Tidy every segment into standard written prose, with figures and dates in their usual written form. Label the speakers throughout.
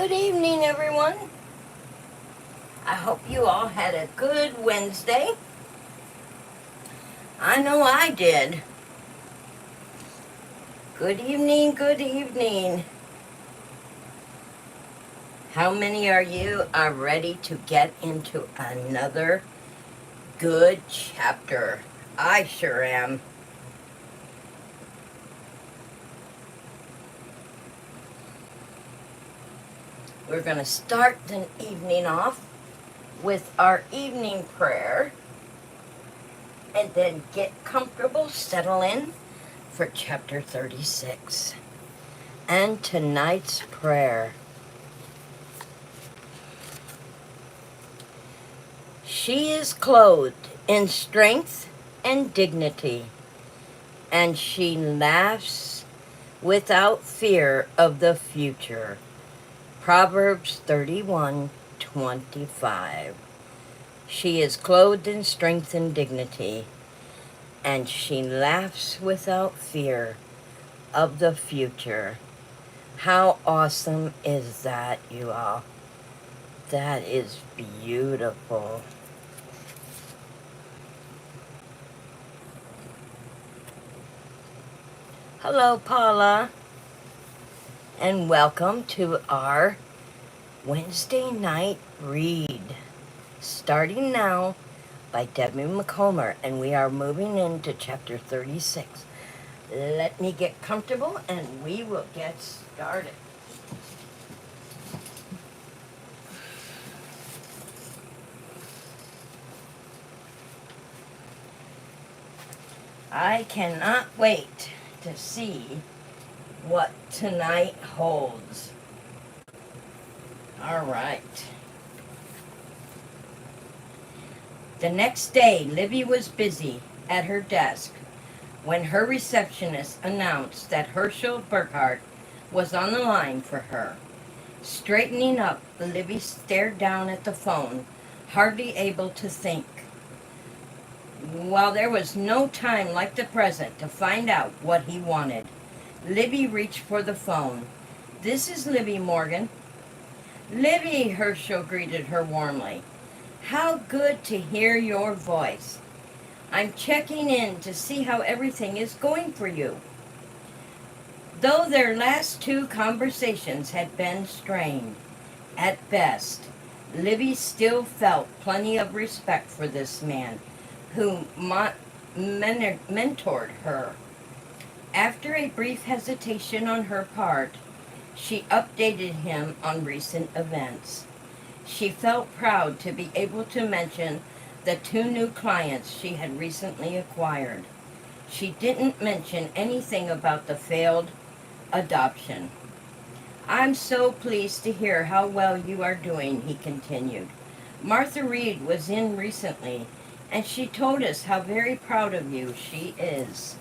Speaker 1: Good evening, everyone. I hope you all had a good Wednesday. I know I did. Good evening, good evening. How many are you are ready to get into another good chapter? I sure am. We're going to start the evening off with our evening prayer and then get comfortable, settle in for chapter 36. And tonight's prayer. She is clothed in strength and dignity, and she laughs without fear of the future. Proverbs 31:25. She is clothed in strength and dignity, and she laughs without fear of the future. How awesome is that, you all? That is beautiful. Hello, Paula, and welcome to our Wednesday night read, starting now by Debbie McComber, and we are moving into chapter 36. Let me get comfortable and we will get started. I cannot wait to see what tonight holds. All right. The next day, Libby was busy at her desk when her receptionist announced that Herschel Burkhart was on the line for her. Straightening up, Libby stared down at the phone, hardly able to think. While there was no time like the present to find out what he wanted, Libby reached for the phone. "This is Libby, Morgan." "Libby," Herschel greeted her warmly. "How good to hear your voice. I'm checking in to see how everything is going for you." Though their last two conversations had been strained, at best, Libby still felt plenty of respect for this man who mentored her. After a brief hesitation on her part, she updated him on recent events. She felt proud to be able to mention the two new clients she had recently acquired. She didn't mention anything about the failed adoption. "I'm so pleased to hear how well you are doing," he continued. "Martha Reed was in recently, and she told us how very proud of you she is."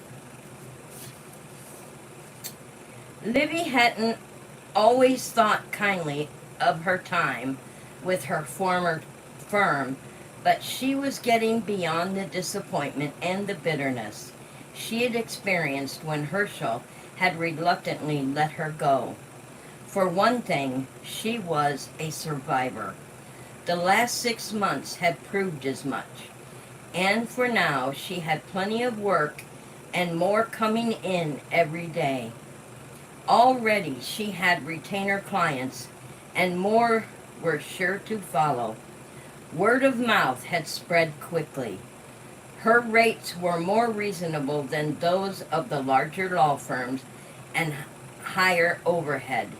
Speaker 1: Libby hadn't always thought kindly of her time with her former firm, but she was getting beyond the disappointment and the bitterness she had experienced when Herschel had reluctantly let her go. For one thing, she was a survivor. The last 6 months had proved as much, and for now she had plenty of work and more coming in every day. Already she had retainer clients, and more were sure to follow. Word of mouth had spread quickly. Her rates were more reasonable than those of the larger law firms and higher overhead.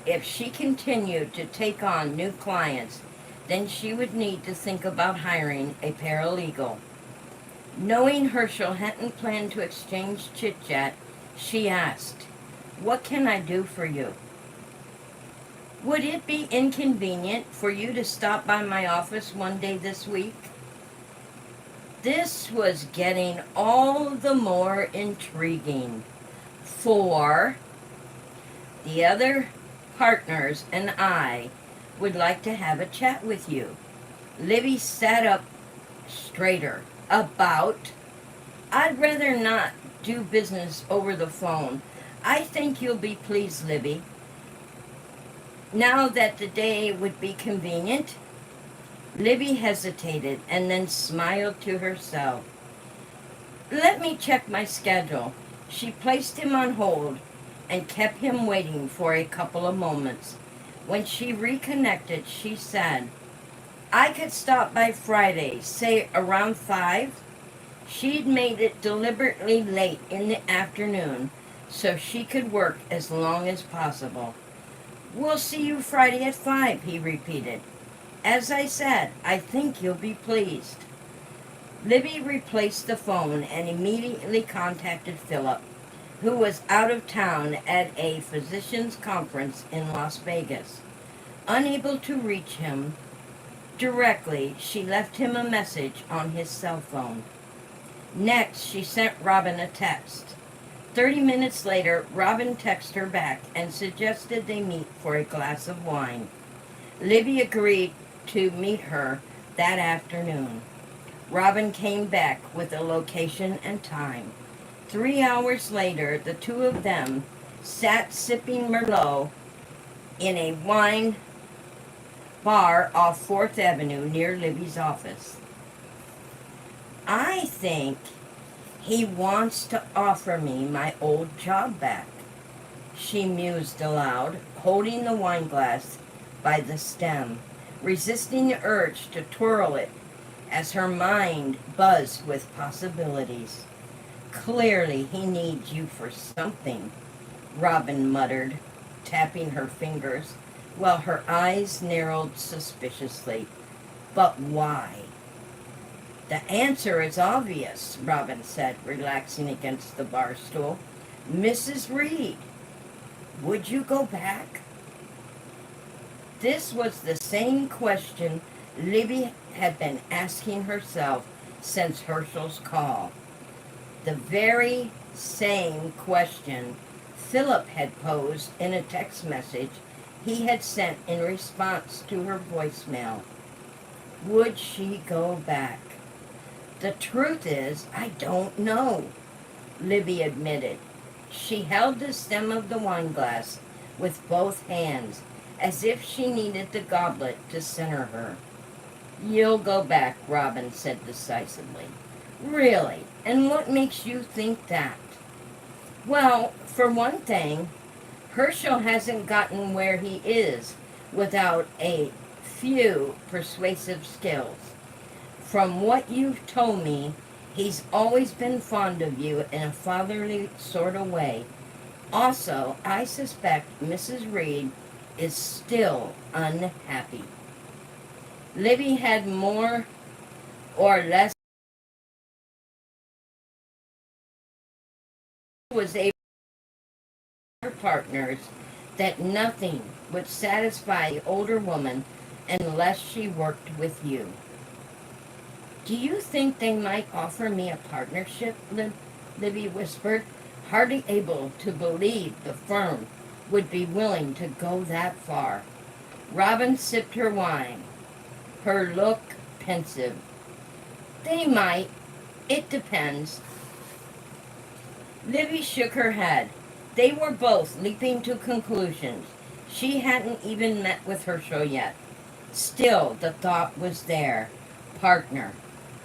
Speaker 1: If she continued to take on new clients, then she would need to think about hiring a paralegal. Knowing Herschel hadn't planned to exchange chit-chat, she asked, "What can I do for you?" "Would it be inconvenient for you to stop by my office one day this week?" This was getting all the more intriguing, for "the other partners and I would like to have a chat with you." Libby sat up straighter. "About? I'd rather not do business over the phone. I think you'll be pleased, Libby. Now that the day would be convenient, Libby hesitated and then smiled to herself. Let me check my schedule. She placed him on hold and kept him waiting for a couple of moments. When she reconnected, she said, I could stop by Friday, say around 5. She'd made it deliberately late in the afternoon so she could work as long as possible. We'll see you Friday at 5, he repeated. As I said, I think you'll be pleased. Libby replaced the phone and immediately contacted Philip, who was out of town at a physicians' conference in Las Vegas. Unable to reach him directly, she left him a message on his cell phone. Next, she sent Robin a text. 30 minutes later, Robin texted her back and suggested they meet for a glass of wine. Libby agreed to meet her that afternoon. Robin came back with a location and time. 3 hours later, the two of them sat sipping Merlot in a wine bar off 4th Avenue near Libby's office. I think he wants to offer me my old job back, she mused aloud, holding the wine glass by the stem, resisting the urge to twirl it as her mind buzzed with possibilities. Clearly he needs you for something, Robin muttered, tapping her fingers, while her eyes narrowed suspiciously. But why? The answer is obvious, Robin said, relaxing against the bar stool. Mrs. Reed, would you go back? This was the same question Libby had been asking herself since Herschel's call. The very same question Philip had posed in a text message he had sent in response to her voicemail. Would she go back? The truth is, I don't know, Libby admitted. She held the stem of the wine glass with both hands, as if she needed the goblet to center her. You'll go back, Robin said decisively. Really? And what makes you think that? Well, for one thing, Herschel hasn't gotten where he is without a few persuasive skills. From what you've told me, he's always been fond of you in a fatherly sort of way. Also, I suspect Mrs. Reed is still unhappy. Libby had more or less was able to her partners that nothing would satisfy the older woman unless she worked with you. Do you think they might offer me a partnership? Libby whispered, hardly able to believe the firm would be willing to go that far. Robin sipped her wine, her look pensive. They might. It depends. Libby shook her head. They were both leaping to conclusions. She hadn't even met with Herschel yet. Still, the thought was there. Partner.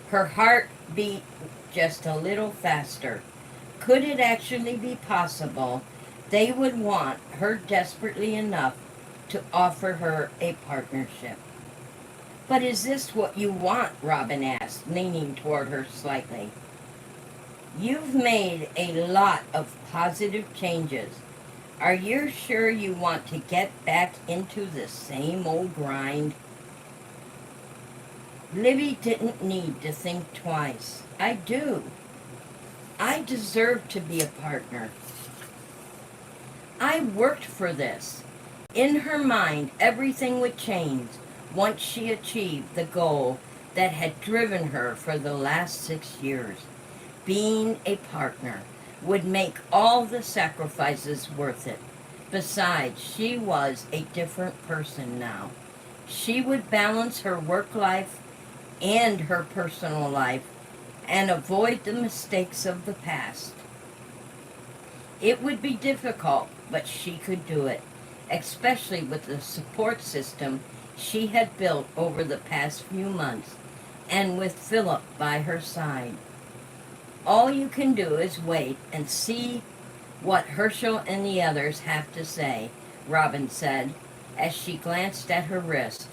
Speaker 1: Her heart beat just a little faster. Could it actually be possible they would want her desperately enough to offer her a partnership? But is this what you want? Robin asked, leaning toward her slightly. You've made a lot of positive changes. Are you sure you want to get back into the same old grind? Libby didn't need to think twice. I do. I deserve to be a partner. I worked for this. In her mind, everything would change once she achieved the goal that had driven her for the last 6 years. Being a partner would make all the sacrifices worth it. Besides, she was a different person now. She would balance her work life and her personal life and avoid the mistakes of the past. It would be difficult, but she could do it. especially with the support system she had built over the past few months, and with Philip by her side. All you can do is wait and see what Herschel and the others have to say, Robin said, as she glanced at her wrist.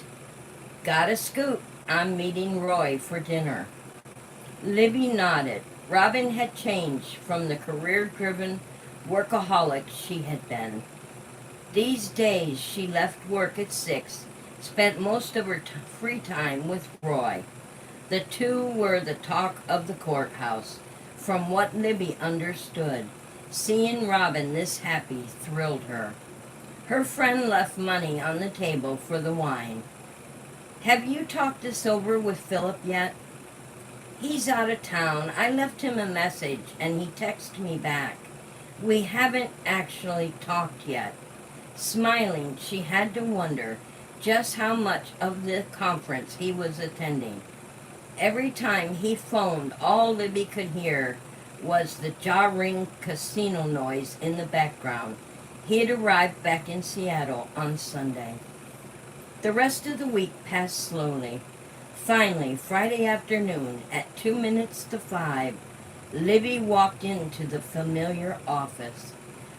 Speaker 1: Gotta scoot. I'm meeting Roy for dinner. Libby nodded. Robin had changed from the career-driven workaholic she had been. These days she left work at 6, spent most of her free time with Roy. The two were the talk of the courthouse. From what Libby understood, seeing Robin this happy thrilled her. Her friend left money on the table for the wine. Have you talked this over with Philip yet? He's out of town. I left him a message and he texted me back. We haven't actually talked yet. Smiling, she had to wonder just how much of the conference he was attending. Every time he phoned, all Libby could hear was the jaw-ring casino noise in the background. He had arrived back in Seattle on Sunday. The rest of the week passed slowly. Finally, Friday afternoon, at 2 minutes to 5, Libby walked into the familiar office.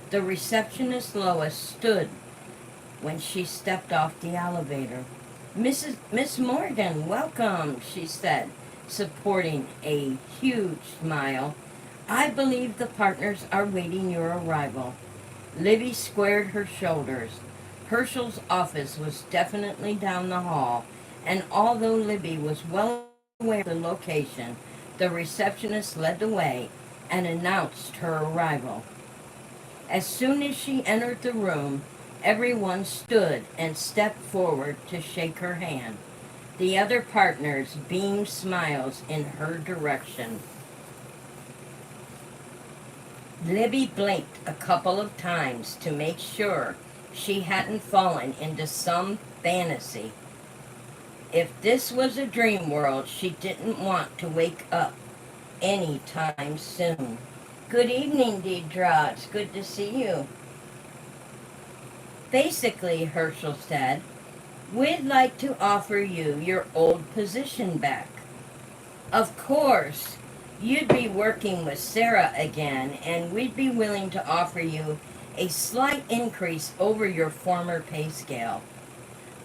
Speaker 1: The receptionist Lois stood when she stepped off the elevator. Miss Morgan, welcome, she said, supporting a huge smile. I believe the partners are waiting your arrival. Libby squared her shoulders. Herschel's office was definitely down the hall, and although Libby was well aware of the location, the receptionist led the way and announced her arrival. As soon as she entered the room, everyone stood and stepped forward to shake her hand. The other partners beamed smiles in her direction. Libby blinked a couple of times to make sure she hadn't fallen into some fantasy. If this was a dream world, she didn't want to wake up any time soon. Good evening, Deidre. It's good to see you. Basically, Herschel said, we'd like to offer you your old position back. Of course, you'd be working with Sarah again, and we'd be willing to offer you a slight increase over your former pay scale.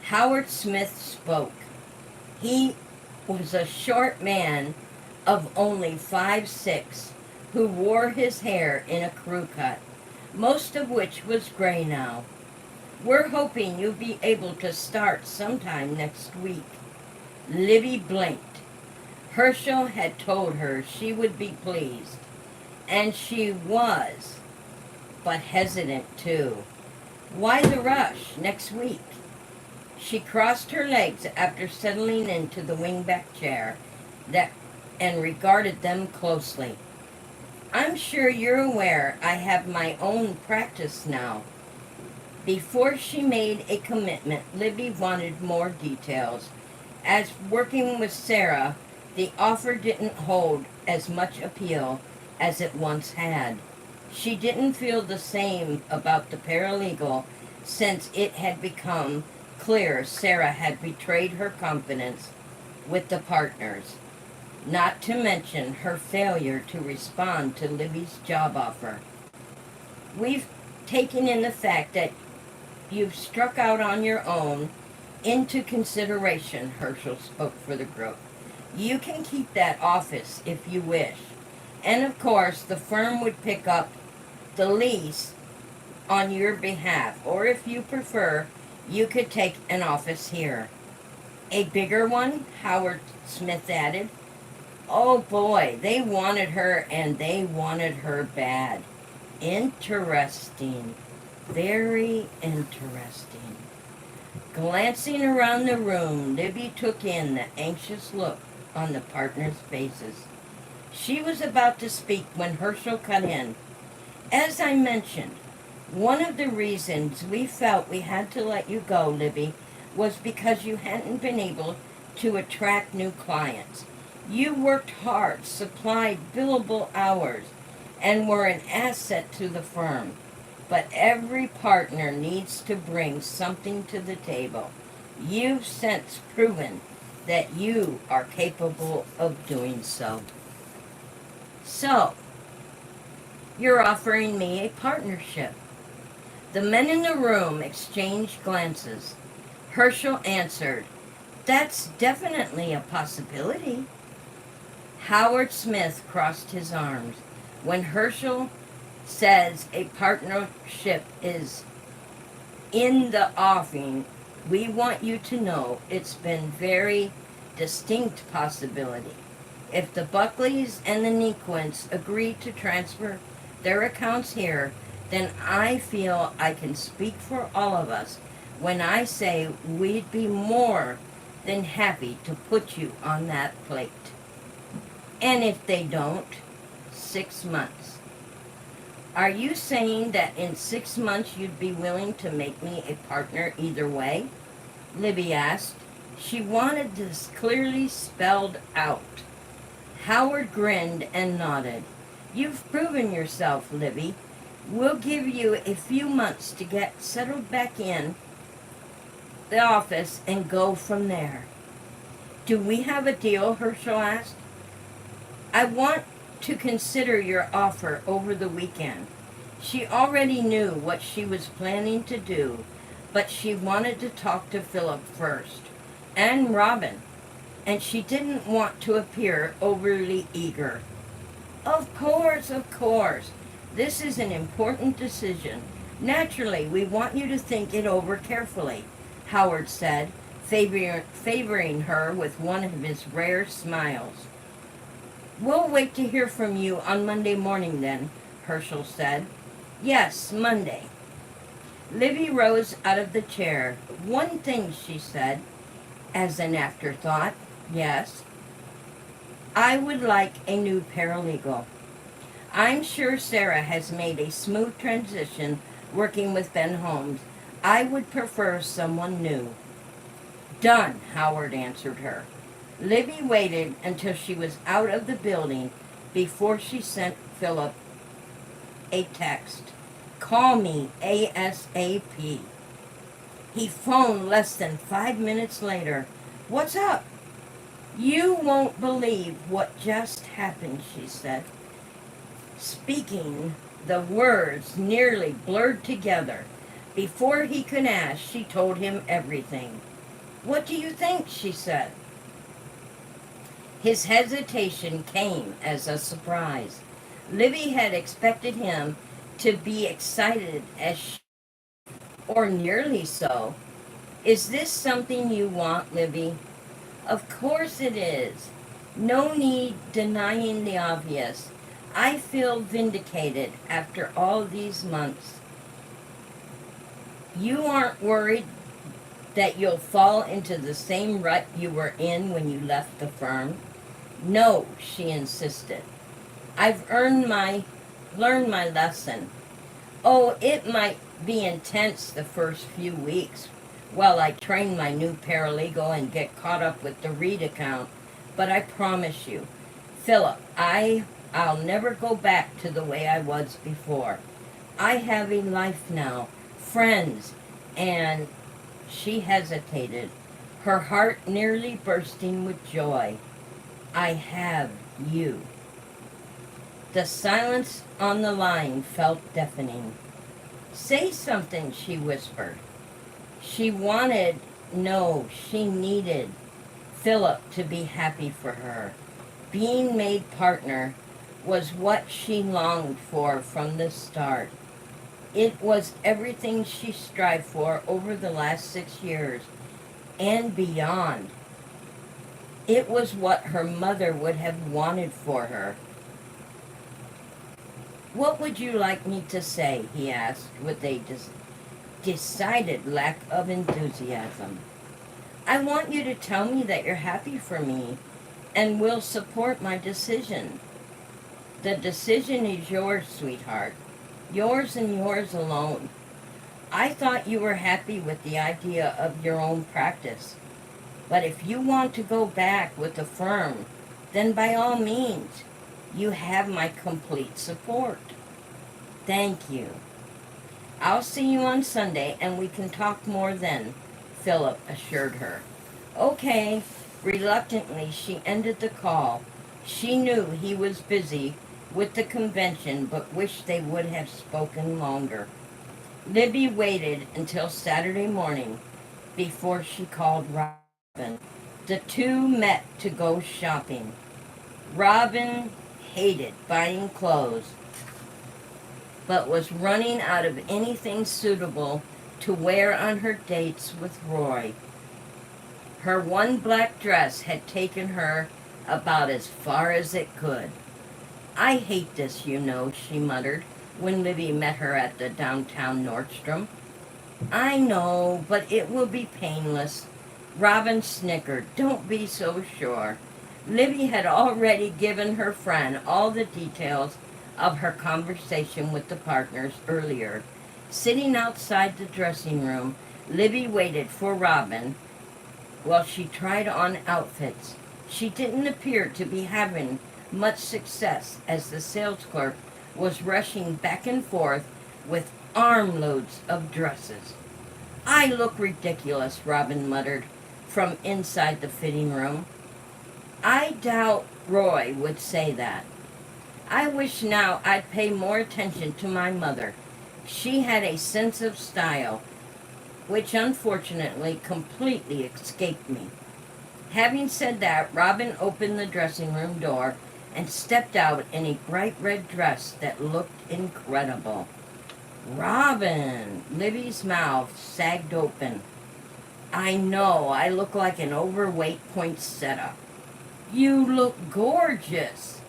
Speaker 1: Howard Smith spoke. He was a short man of only 5'6", who wore his hair in a crew cut, most of which was gray now. We're hoping you'll be able to start sometime next week. Libby blinked. Herschel had told her she would be pleased, and she was, but hesitant too. Why the rush next week? She crossed her legs after settling into the wingback chair and regarded them closely. I'm sure you're aware I have my own practice now. Before she made a commitment, Libby wanted more details. As working with Sarah, the offer didn't hold as much appeal as it once had. She didn't feel the same about the paralegal since it had become clear Sarah had betrayed her confidence with the partners, not to mention her failure to respond to Libby's job offer. We've taken in the fact that you've struck out on your own into consideration, Herschel spoke for the group. You can keep that office if you wish. And of course, the firm would pick up the lease on your behalf, or if you prefer, you could take an office here. A bigger one, Howard Smith added. Oh boy, they wanted her, and they wanted her bad. Interesting. Very interesting. Glancing around the room, Libby took in the anxious look on the partners' faces. She was about to speak when Herschel cut in. As I mentioned, one of the reasons we felt we had to let you go, Libby, was because you hadn't been able to attract new clients. You worked hard, supplied billable hours, and were an asset to the firm. but every partner needs to bring something to the table. You've since proven that you are capable of doing so. So, you're offering me a partnership. The men in the room exchanged glances. Herschel answered, "That's definitely a possibility." Howard Smith crossed his arms. When Herschel says a partnership is in the offing, we want you to know it's been very distinct possibility. If the Buckleys and the Nequins agree to transfer their accounts here, then I feel I can speak for all of us when I say we'd be more than happy to put you on that plate. And if they don't, 6 months. Are you saying that in 6 months you'd be willing to make me a partner either way? Libby asked. She wanted this clearly spelled out. Howard grinned and nodded. You've proven yourself, Libby. We'll give you a few months to get settled back in the office and go from there. Do we have a deal? Herschel asked. I want to consider your offer over the weekend. She already knew what she was planning to do, but she wanted to talk to Philip first, and Robin, and she didn't want to appear overly eager. Of course, of course. This is an important decision. Naturally, we want you to think it over carefully, Howard said, favoring her with one of his rare smiles. We'll wait to hear from you on Monday morning then, Herschel said. Yes, Monday. Livy rose out of the chair. One thing, she said, as an afterthought. Yes. I would like a new paralegal. I'm sure Sarah has made a smooth transition working with Ben Holmes. I would prefer someone new. Done, Howard answered her. Libby waited until she was out of the building before she sent Philip a text. Call me ASAP. He phoned less than 5 minutes later. What's up? You won't believe what just happened, she said. Speaking, the words nearly blurred together. Before he could ask, she told him everything. What do you think? She said. His hesitation came as a surprise. Livy had expected him to be excited as she, or nearly so. Is this something you want, Livy? Of course it is. No need denying the obvious. I feel vindicated after all these months. You aren't worried that you'll fall into the same rut you were in when you left the firm? No, she insisted. I've learned my lesson. Oh, it might be intense the first few weeks while I train my new paralegal and get caught up with the Reed account, but I promise you, Philip, I'll never go back to the way I was before. I have a life now, friends, and she hesitated, her heart nearly bursting with joy. I have you. The silence on the line felt deafening. Say something, she whispered. She needed Philip to be happy for her. Being made partner was what she longed for from the start. It was everything she strived for over the last 6 years and beyond. It was what her mother would have wanted for her. What would you like me to say? He asked with a decided lack of enthusiasm. I want you to tell me that you're happy for me and will support my decision. The decision is yours, sweetheart. Yours and yours alone. I thought you were happy with the idea of your own practice. But if you want to go back with the firm, then by all means, you have my complete support. Thank you. I'll see you on Sunday and we can talk more then, Philip assured her. Okay. Reluctantly, she ended the call. She knew he was busy with the convention, but wished they would have spoken longer. Libby waited until Saturday morning before she called Robin. The two met to go shopping. Robin hated buying clothes, but was running out of anything suitable to wear on her dates with Roy. Her one black dress had taken her about as far as it could. I hate this, you know, she muttered when Libby met her at the downtown Nordstrom. I know, but it will be painless. Robin snickered. Don't be so sure. Libby had already given her friend all the details of her conversation with the partners earlier. Sitting outside the dressing room, Libby waited for Robin while she tried on outfits. She didn't appear to be having much success as the sales clerk was rushing back and forth with armloads of dresses. I look ridiculous, Robin muttered from inside the fitting room. I doubt Roy would say that. I wish now I'd pay more attention to my mother. She had a sense of style, which unfortunately completely escaped me. Having said that, Robin opened the dressing room door and stepped out in a bright red dress that looked incredible. Robin! Libby's mouth sagged open. I know, I look like an overweight poinsettia. You look gorgeous.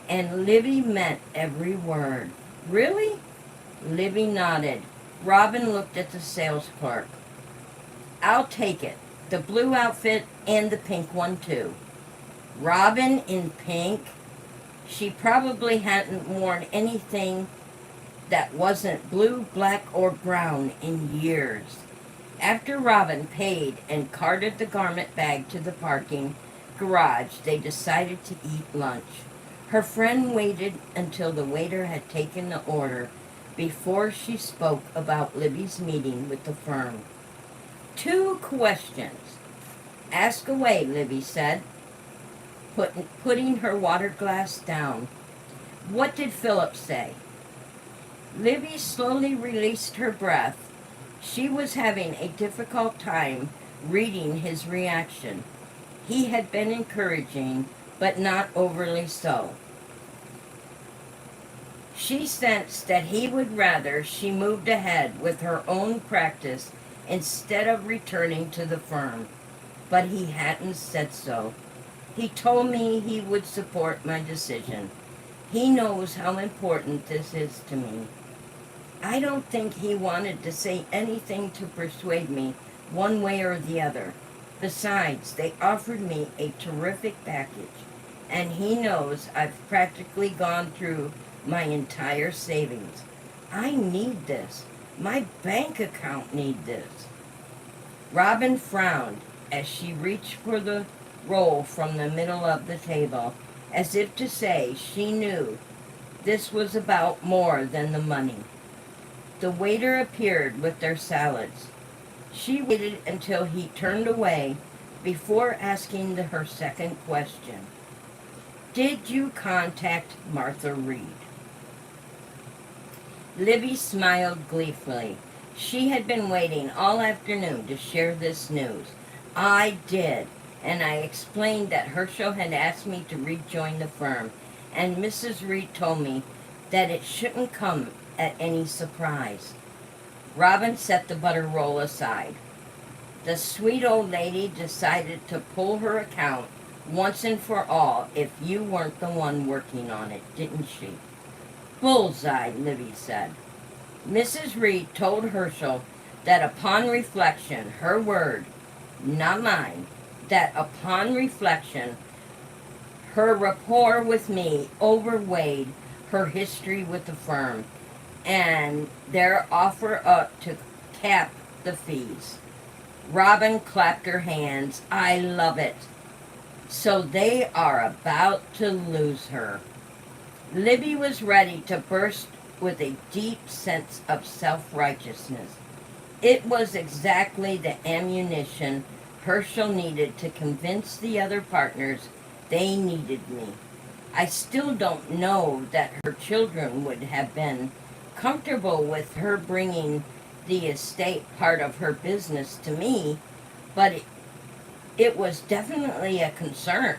Speaker 1: And Libby meant every word. Really? Libby nodded. Robin looked at the sales clerk. I'll take it. The blue outfit and the pink one too. Robin in pink? She probably hadn't worn anything that wasn't blue, black, or brown in years. After Robin paid and carted the garment bag to the parking garage, they decided to eat lunch. Her friend waited until the waiter had taken the order before she spoke about Libby's meeting with the firm. 2 questions. Ask away, Libby said, putting her water glass down. What did Philip say? Libby slowly released her breath. She was having a difficult time reading his reaction. He had been encouraging, but not overly so. She sensed that he would rather she moved ahead with her own practice instead of returning to the firm, but he hadn't said so. He told me he would support my decision. He knows how important this is to me. I don't think he wanted to say anything to persuade me one way or the other. Besides, they offered me a terrific package, and he knows I've practically gone through my entire savings. I need this. My bank account needs this. Robin frowned as she reached for the roll from the middle of the table, as if to say she knew this was about more than the money. The waiter appeared with their salads. She waited until he turned away before asking her second question. Did you contact Martha Reed? Libby smiled gleefully. She had been waiting all afternoon to share this news. I did, and I explained that Herschel had asked me to rejoin the firm, and Mrs. Reed told me that it shouldn't come at any surprise. Robin set the butter roll aside. The sweet old lady decided to pull her account once and for all if you weren't the one working on it, didn't she? Bullseye, Libby said. Mrs. Reed told Herschel that upon reflection, her word, not mine, that upon reflection, her rapport with me overweighed her history with the firm, and their offer up to cap the fees. Robin clapped her hands. I love it. So they are about to lose her. Libby was ready to burst with a deep sense of self-righteousness. It was exactly the ammunition Herschel needed to convince the other partners they needed me. I still don't know that her children would have been comfortable with her bringing the estate part of her business to me, but it was definitely a concern.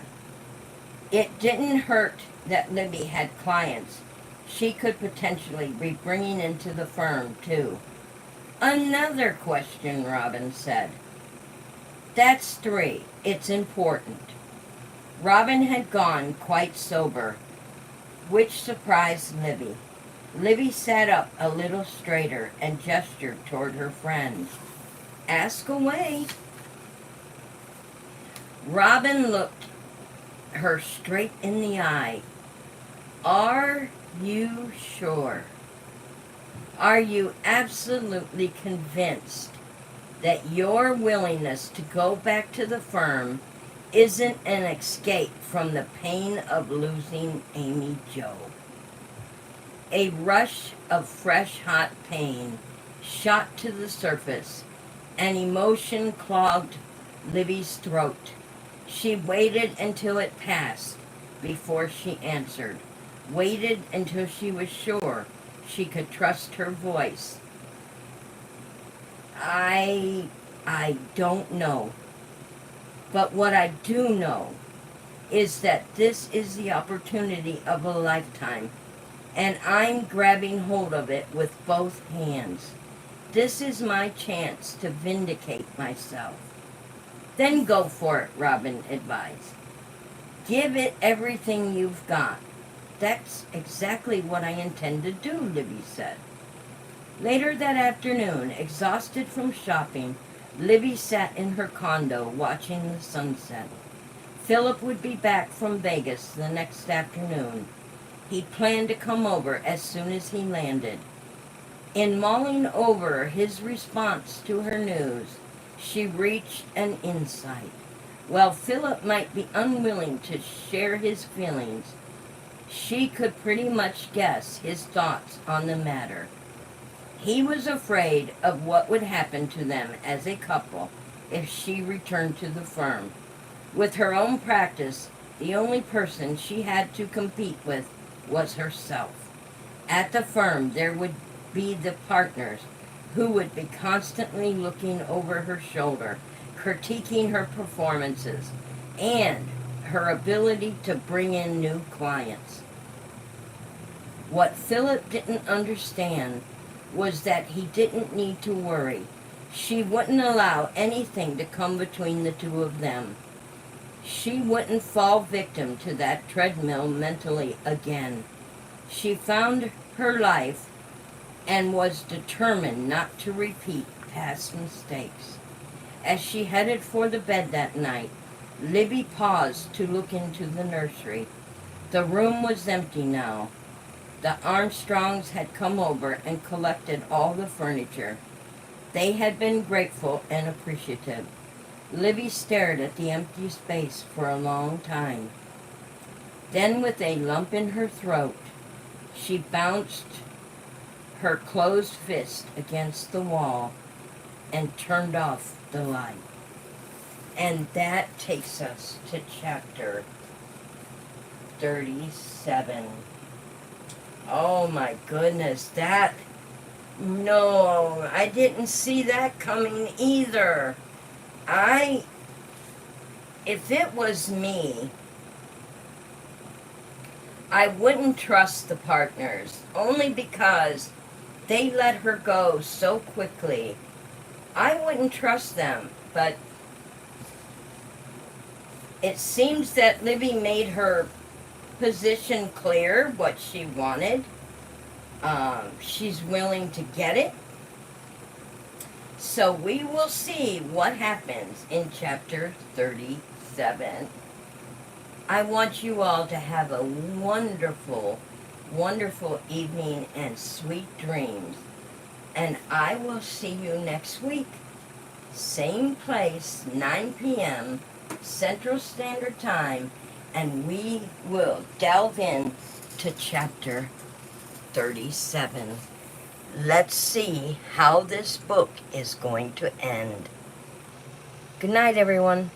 Speaker 1: It didn't hurt that Libby had clients she could potentially be bringing into the firm, too. Another question, Robin said. That's 3. It's important. Robin had gone quite sober, which surprised Libby. Libby sat up a little straighter and gestured toward her friend. Ask away. Robin looked her straight in the eye. Are you sure? Are you absolutely convinced that your willingness to go back to the firm isn't an escape from the pain of losing Amy Jo? A rush of fresh, hot pain shot to the surface, and emotion clogged Libby's throat. She waited until it passed before she answered, waited until she was sure she could trust her voice. I don't know. But what I do know is that this is the opportunity of a lifetime, and I'm grabbing hold of it with both hands. This is my chance to vindicate myself. Then go for it, Robin advised. Give it everything you've got. That's exactly what I intend to do, Libby said. Later that afternoon, exhausted from shopping, Libby sat in her condo watching the sunset. Philip would be back from Vegas the next afternoon. He planned to come over as soon as he landed. In mulling over his response to her news, she reached an insight. While Philip might be unwilling to share his feelings, she could pretty much guess his thoughts on the matter. He was afraid of what would happen to them as a couple if she returned to the firm. With her own practice, the only person she had to compete with was herself. At the firm, there would be the partners who would be constantly looking over her shoulder, critiquing her performances, and her ability to bring in new clients. What Philip didn't understand was that he didn't need to worry. She wouldn't allow anything to come between the two of them. She wouldn't fall victim to that treadmill mentally again. She found her life and was determined not to repeat past mistakes. As she headed for the bed that night, Libby paused to look into the nursery. The room was empty now. The Armstrongs had come over and collected all the furniture. They had been grateful and appreciative. Libby stared at the empty space for a long time. Then, with a lump in her throat, she bounced her closed fist against the wall and turned off the light. And that takes us to chapter 37. Oh my goodness, no, I didn't see that coming either. If it was me, I wouldn't trust the partners, only because they let her go so quickly. I wouldn't trust them, but it seems that Libby made her position clear, what she wanted. She's willing to get it. So we will see what happens in chapter 37. I want you all to have a wonderful, wonderful evening and sweet dreams. And I will see you next week. Same place, 9 p.m. Central Standard Time. And we will delve in to chapter 37. Let's see how this book is going to end. Good night, everyone.